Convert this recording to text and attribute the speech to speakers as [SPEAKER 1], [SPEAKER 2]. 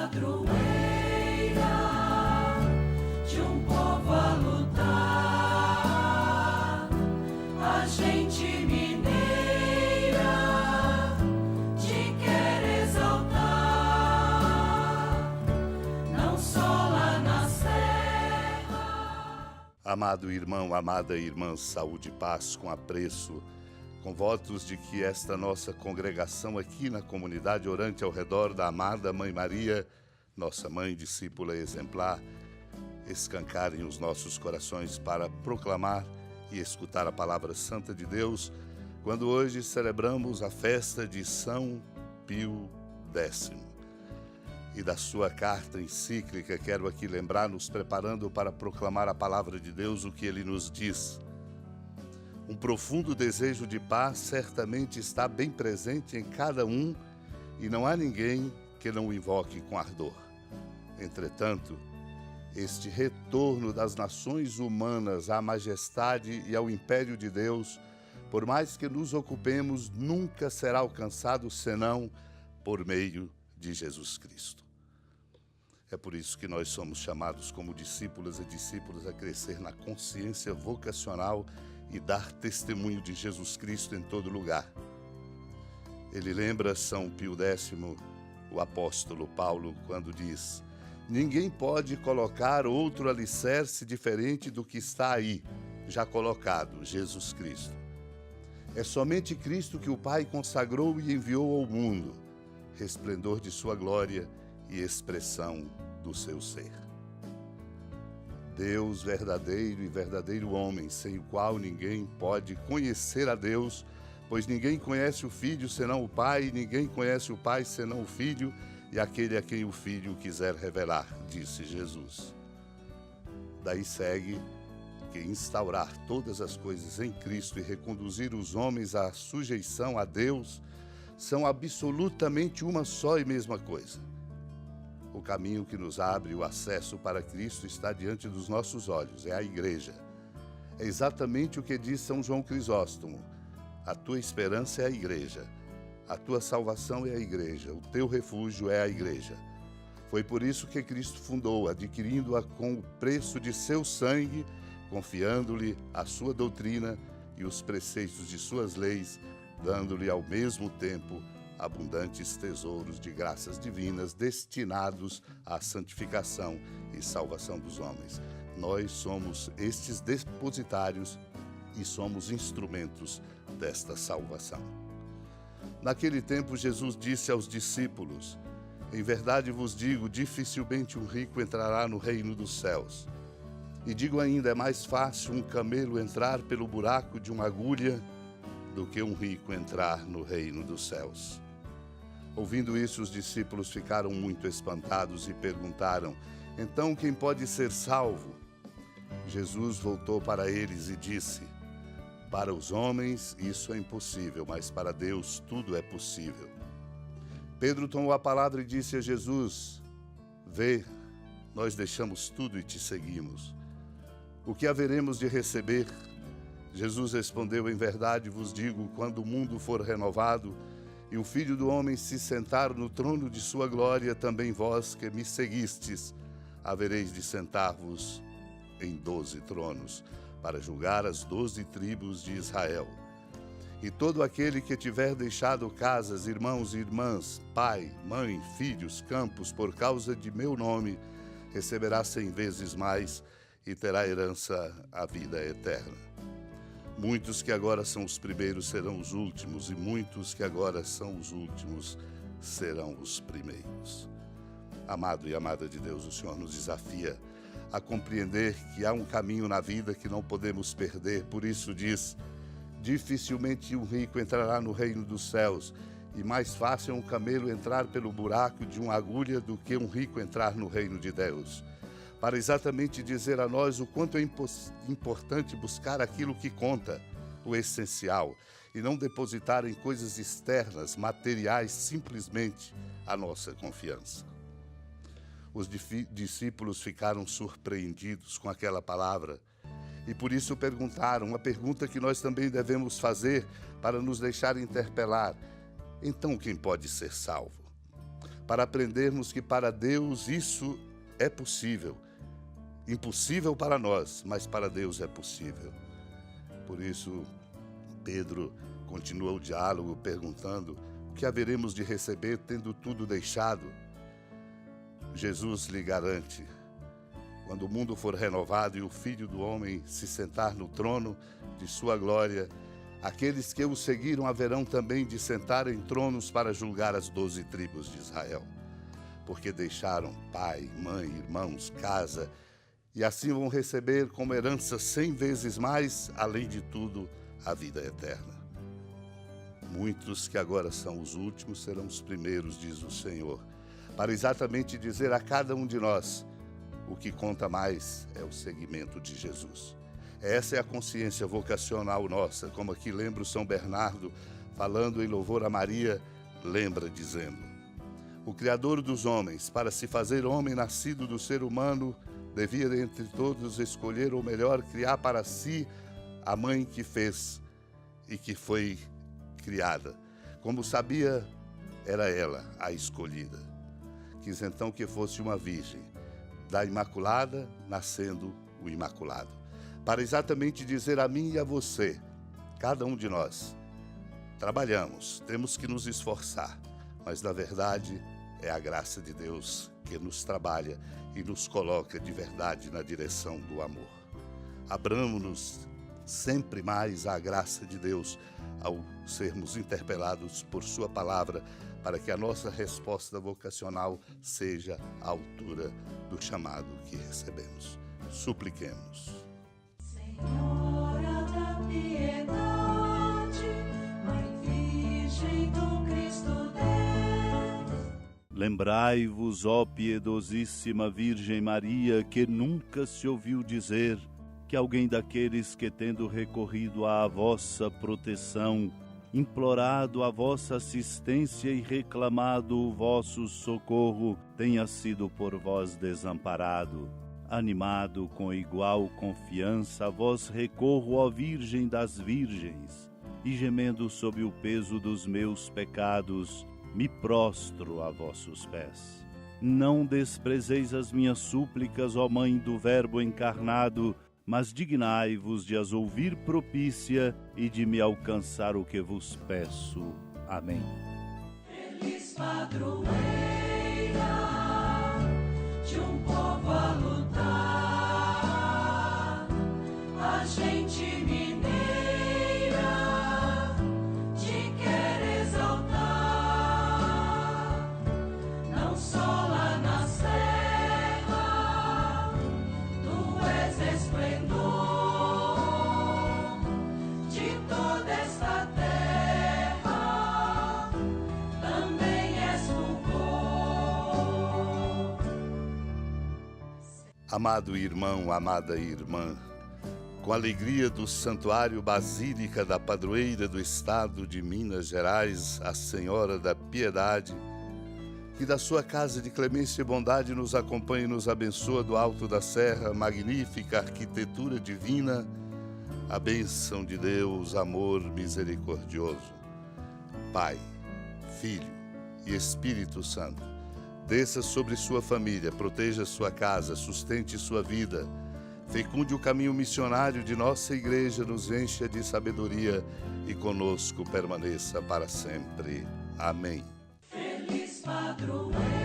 [SPEAKER 1] padroeira de um povo a lutar, a gente mineira te quer exaltar, não só lá na serra.
[SPEAKER 2] Amado irmão, amada irmã, saúde e paz com apreço, com votos de que esta nossa congregação aqui na comunidade orante ao redor da amada Mãe Maria, nossa mãe discípula exemplar, escancarem os nossos corações para proclamar e escutar a palavra santa de Deus, quando hoje celebramos a festa de São Pio X. E da sua carta encíclica, quero aqui lembrar, nos preparando para proclamar a palavra de Deus, o que ele nos diz. Um profundo desejo de paz certamente está bem presente em cada um e não há ninguém que não o invoque com ardor. Entretanto, este retorno das nações humanas à majestade e ao império de Deus, por mais que nos ocupemos, nunca será alcançado senão por meio de Jesus Cristo. É por isso que nós somos chamados como discípulas e discípulos a crescer na consciência vocacional e dar testemunho de Jesus Cristo em todo lugar. Ele lembra São Pio X, o apóstolo Paulo, quando diz: ninguém pode colocar outro alicerce diferente do que está aí, já colocado, Jesus Cristo. É somente Cristo que o Pai consagrou e enviou ao mundo, resplendor de sua glória e expressão do seu ser. Deus verdadeiro e verdadeiro homem, sem o qual ninguém pode conhecer a Deus, pois ninguém conhece o Filho senão o Pai, e ninguém conhece o Pai senão o Filho, e aquele a quem o Filho quiser revelar, disse Jesus. Daí segue que instaurar todas as coisas em Cristo e reconduzir os homens à sujeição a Deus são absolutamente uma só e mesma coisa. O caminho que nos abre o acesso para Cristo está diante dos nossos olhos, é a Igreja. É exatamente o que diz São João Crisóstomo: a tua esperança é a Igreja, a tua salvação é a Igreja, o teu refúgio é a Igreja. Foi por isso que Cristo fundou, adquirindo-a com o preço de seu sangue, confiando-lhe a sua doutrina e os preceitos de suas leis, dando-lhe ao mesmo tempo abundantes tesouros de graças divinas destinados à santificação e salvação dos homens. Nós somos estes depositários e somos instrumentos desta salvação. Naquele tempo, Jesus disse aos discípulos: em verdade vos digo, dificilmente um rico entrará no reino dos céus. E digo ainda, é mais fácil um camelo entrar pelo buraco de uma agulha do que um rico entrar no reino dos céus. Ouvindo isso, os discípulos ficaram muito espantados e perguntaram: então quem pode ser salvo? Jesus voltou para eles e disse: para os homens isso é impossível, mas para Deus tudo é possível. Pedro tomou a palavra e disse a Jesus: vê, nós deixamos tudo e te seguimos. O que haveremos de receber? Jesus respondeu: em verdade vos digo, quando o mundo for renovado e o Filho do Homem se sentar no trono de sua glória, também vós que me seguistes, havereis de sentar-vos em 12 tronos, para julgar as 12 tribos de Israel. E todo aquele que tiver deixado casas, irmãos e irmãs, pai, mãe, filhos, campos, por causa de meu nome, receberá 100 vezes mais e terá herança a vida eterna. Muitos que agora são os primeiros serão os últimos, e muitos que agora são os últimos serão os primeiros. Amado e amada de Deus, o Senhor nos desafia a compreender que há um caminho na vida que não podemos perder. Por isso diz: dificilmente um rico entrará no reino dos céus, e mais fácil é um camelo entrar pelo buraco de uma agulha do que um rico entrar no reino de Deus. Para exatamente dizer a nós o quanto é importante buscar aquilo que conta, o essencial, e não depositar em coisas externas, materiais, simplesmente a nossa confiança. Os discípulos ficaram surpreendidos com aquela palavra e por isso perguntaram uma pergunta que nós também devemos fazer para nos deixar interpelar: então quem pode ser salvo? para aprendermos que para Deus isso é possível. Impossível para nós, mas para Deus é possível. Por isso, Pedro continua o diálogo perguntando o que haveremos de receber tendo tudo deixado. Jesus lhe garante: quando o mundo for renovado e o Filho do Homem se sentar no trono de sua glória, aqueles que o seguiram haverão também de sentar em tronos para julgar as 12 tribos de Israel, porque deixaram pai, mãe, irmãos, casa, e assim vão receber como herança 100 vezes mais, além de tudo, a vida eterna. Muitos que agora são os últimos serão os primeiros, diz o Senhor, para exatamente dizer a cada um de nós: o que conta mais é o seguimento de Jesus. Essa é a consciência vocacional nossa, como aqui lembra o São Bernardo, falando em louvor a Maria, lembra dizendo: o Criador dos homens, para se fazer homem nascido do ser humano, devia entre todos escolher, ou melhor, criar para si a mãe que fez e que foi criada. Como sabia, era ela a escolhida. Quis então que fosse uma virgem, da Imaculada nascendo o Imaculado, para exatamente dizer a mim e a você: cada um de nós trabalhamos, temos que nos esforçar, mas na verdade é a graça de Deus que nos trabalha e nos coloca de verdade na direção do amor. Abramos-nos sempre mais à graça de Deus ao sermos interpelados por sua palavra, para que a nossa resposta vocacional seja à altura do chamado que recebemos. Supliquemos.
[SPEAKER 1] Senhora da piedade, Mãe Virgem do Cristo Deus.
[SPEAKER 3] Lembrai-vos, ó piedosíssima Virgem Maria, que nunca se ouviu dizer que alguém daqueles que, tendo recorrido à vossa proteção, implorado a vossa assistência e reclamado o vosso socorro, tenha sido por vós desamparado. Animado com igual confiança, a vós recorro, ó Virgem das Virgens, e gemendo sob o peso dos meus pecados, me prostro a vossos pés. Não desprezeis as minhas súplicas, ó Mãe do Verbo encarnado, mas dignai-vos de as ouvir propícia e de me alcançar o que vos peço. Amém.
[SPEAKER 1] Feliz padroeira de um povo a lutar, a gente mineira te quer exaltar, não só lá na serra, tu és esplendor de toda esta terra, também és fulgor.
[SPEAKER 2] Amado irmão, amada irmã, com a alegria do Santuário Basílica da Padroeira do Estado de Minas Gerais, a Senhora da Piedade, que da sua casa de clemência e bondade nos acompanhe e nos abençoa do alto da serra, magnífica arquitetura divina, a bênção de Deus, amor misericordioso. Pai, Filho e Espírito Santo, desça sobre sua família, proteja sua casa, sustente sua vida, fecunde o caminho missionário de nossa igreja, nos encha de sabedoria e conosco permaneça para sempre. Amém.
[SPEAKER 1] Feliz padroeira